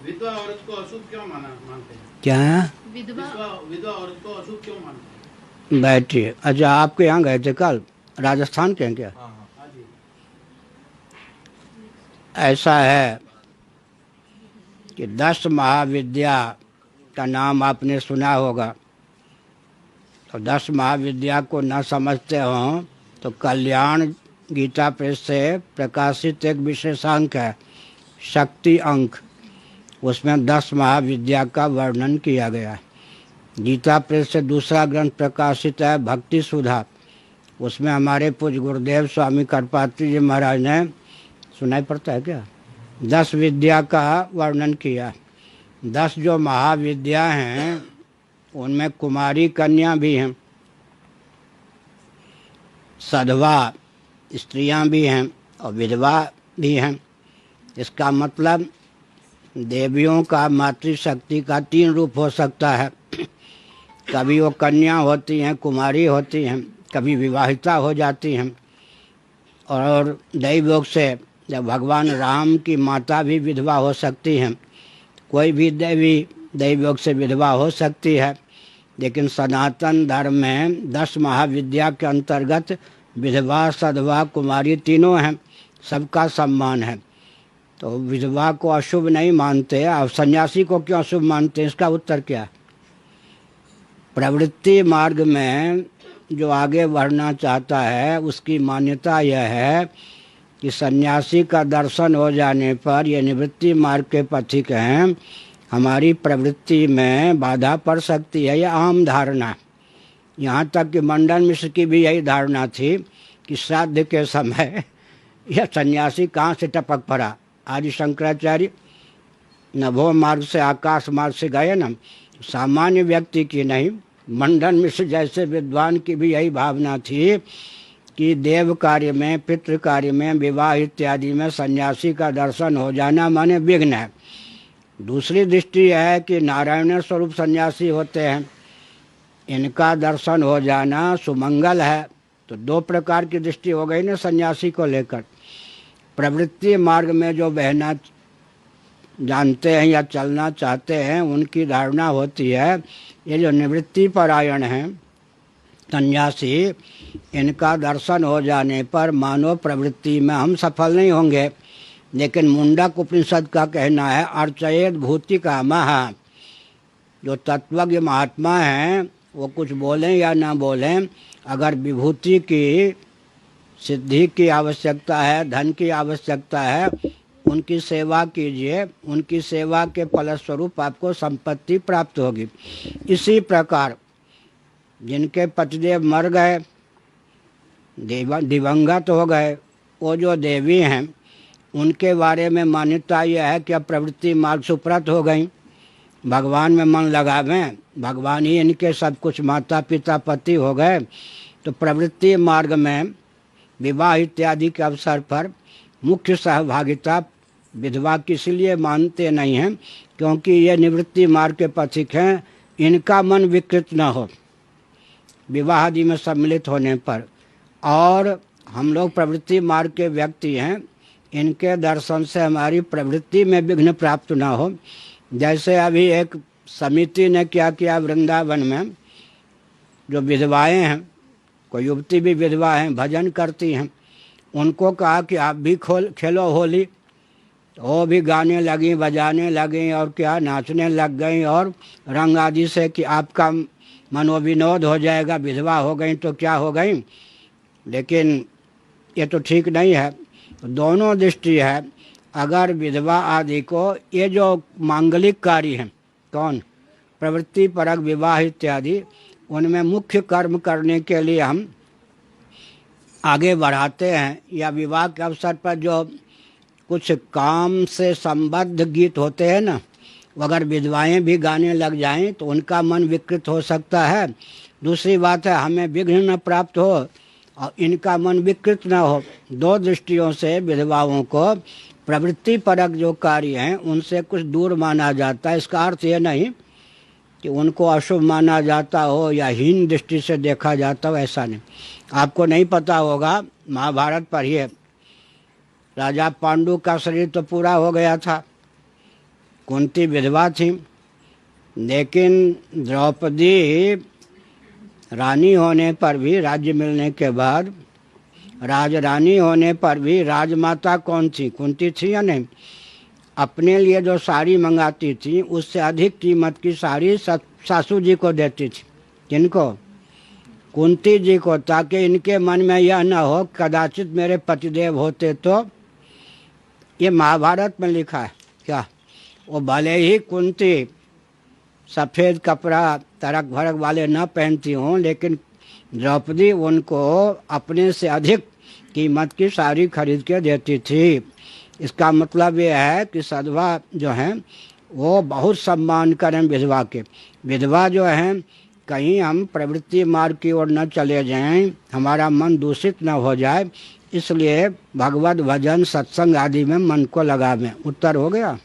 विधवा औरत को अशुभ क्यों मानते हैं? क्या है? विधवा विधवा औरत को अशुभ क्यों मानते हैं? बैठिए। अच्छा, आपके यहाँ गए थे कल? राजस्थान के हैं क्या? हाँ हाँ हाँ जी। ऐसा है कि 10 महाविद्या का नाम आपने सुना होगा। तो 10 महाविद्या को न समझते हो तो कल्याण गीता प्रेस से प्रकाशित एक विशेषांक है, शक्ति अंक। उसमें 10 महाविद्या का वर्णन किया गया है। गीता प्रेस से दूसरा ग्रंथ प्रकाशित है, भक्ति सुधा। उसमें हमारे पूज्य गुरुदेव स्वामी कृपात्री जी महाराज ने, सुनाई पड़ता है क्या, 10 विद्या का वर्णन किया। 10 जो महाविद्या हैं उनमें कुमारी कन्या भी हैं, सधवा स्त्रियां भी हैं और विधवा भी हैं। इसका मतलब देवियों का मातृशक्ति का 3 रूप हो सकता है। कभी वो कन्या होती हैं, कुमारी होती हैं, कभी विवाहिता हो जाती हैं। और दैवयोग से जब भगवान राम की माता भी विधवा हो सकती हैं, कोई भी देवी दैवयोग से विधवा हो सकती है। लेकिन सनातन धर्म में 10 महाविद्या के अंतर्गत विधवा, सधवा, कुमारी तीनों हैं, सबका सम्मान है। तो विधवा को अशुभ नहीं मानते। और सन्यासी को क्यों अशुभ मानते हैं? इसका उत्तर क्या है? प्रवृत्ति मार्ग में जो आगे बढ़ना चाहता है उसकी मान्यता यह है कि सन्यासी का दर्शन हो जाने पर ये निवृत्ति मार्ग के पथिक हैं, हमारी प्रवृत्ति में बाधा पड़ सकती है। यह आम धारणा। यहाँ तक कि मंडन मिश्र की भी यही धारणा थी कि श्राद्ध के समय यह सन्यासी कहाँ से टपक पड़ा। आदि शंकराचार्य नभो मार्ग से आकाश मार्ग से गए ना, सामान्य व्यक्ति की नहीं, मंडन मिश्र जैसे विद्वान की भी यही भावना थी कि देव कार्य में, पितृ कार्य में, विवाह इत्यादि में सन्यासी का दर्शन हो जाना माने विघ्न है। दूसरी दृष्टि है कि नारायण स्वरूप सन्यासी होते हैं, इनका दर्शन हो जाना सुमंगल है। तो 2 प्रकार की दृष्टि हो गई ना सन्यासी को लेकर। प्रवृत्ति मार्ग में जो बहना जानते हैं या चलना चाहते हैं उनकी धारणा होती है ये जो निवृत्ति परायण हैं सन्यासी, इनका दर्शन हो जाने पर मानव प्रवृत्ति में हम सफल नहीं होंगे। लेकिन मुंडक उपनिषद का कहना है अर्चयेत भूति कामः। जो तत्वज्ञ महात्मा हैं वो कुछ बोलें या ना बोलें, अगर विभूति की सिद्धि की आवश्यकता है, धन की आवश्यकता है, उनकी सेवा कीजिए। उनकी सेवा के फलस्वरूप आपको संपत्ति प्राप्त होगी। इसी प्रकार जिनके पतिदेव मर गए, दिवंगत हो गए, वो जो देवी हैं उनके बारे में मान्यता यह है कि अब प्रवृत्ति मार्ग सुप्रत हो गई, भगवान में मन लगावें, भगवान ही इनके सब कुछ माता पिता पति हो गए। तो प्रवृत्ति मार्ग में विवाह इत्यादि के अवसर पर मुख्य सहभागिता विधवा की इसलिए मानते नहीं हैं क्योंकि ये निवृत्ति मार्ग के पथिक हैं, इनका मन विकृत न हो विवाह आदि में सम्मिलित होने पर। और हम लोग प्रवृत्ति मार्ग के व्यक्ति हैं, इनके दर्शन से हमारी प्रवृत्ति में विघ्न प्राप्त न हो। जैसे अभी एक समिति ने क्या किया, वृंदावन में जो विधवाएं हैं, कोई युवती भी विधवा हैं, भजन करती हैं, उनको कहा कि आप भी खेलो होली। वो भी गाने लगी, बजाने लगी और क्या नाचने लग गई और रंग आदि से कि आपका मनोविनोद हो जाएगा, विधवा हो गई तो क्या हो गई। लेकिन ये तो ठीक नहीं है। दोनों दृष्टि है। अगर विधवा आदि को ये जो मांगलिक कार्य हैं, कौन प्रवृत्ति परक विवाह इत्यादि, उनमें मुख्य कर्म करने के लिए हम आगे बढ़ाते हैं, या विवाह के अवसर पर जो कुछ काम से संबद्ध गीत होते हैं ना, अगर विधवाएं भी गाने लग जाएं तो उनका मन विकृत हो सकता है। दूसरी बात है हमें विघ्न न प्राप्त हो और इनका मन विकृत न हो। 2 दृष्टियों से विधवाओं को प्रवृत्ति परक जो कार्य हैं उनसे कुछ दूर माना जाता है। इसका अर्थ ये नहीं कि उनको अशुभ माना जाता हो या हीन दृष्टि से देखा जाता हो, ऐसा नहीं। आपको नहीं पता होगा, महाभारत पढ़िए, राजा पांडु का शरीर तो पूरा हो गया था, कुंती विधवा थी, लेकिन द्रौपदी रानी होने पर भी, राज्य मिलने के बाद राजरानी होने पर भी राजमाता कौन थी? कुंती थी या नहीं? अपने लिए जो साड़ी मंगाती थी उससे अधिक कीमत की साड़ी सासू जी को देती थी। किनको? कुंती जी को, ताकि इनके मन में यह न हो कदाचित मेरे पतिदेव होते तो। ये महाभारत में लिखा है क्या? वो भले ही कुंती सफ़ेद कपड़ा तरक भरक वाले न पहनती हों, लेकिन द्रौपदी उनको अपने से अधिक कीमत की साड़ी खरीद के देती थी। इसका मतलब ये है कि सधवा जो हैं वो बहुत सम्मान करें विधवा के। विधवा जो हैं, कहीं हम प्रवृत्ति मार्ग की ओर न चले जाएं, हमारा मन दूषित न हो जाए, इसलिए भगवत भजन सत्संग आदि में मन को लगावें। उत्तर हो गया।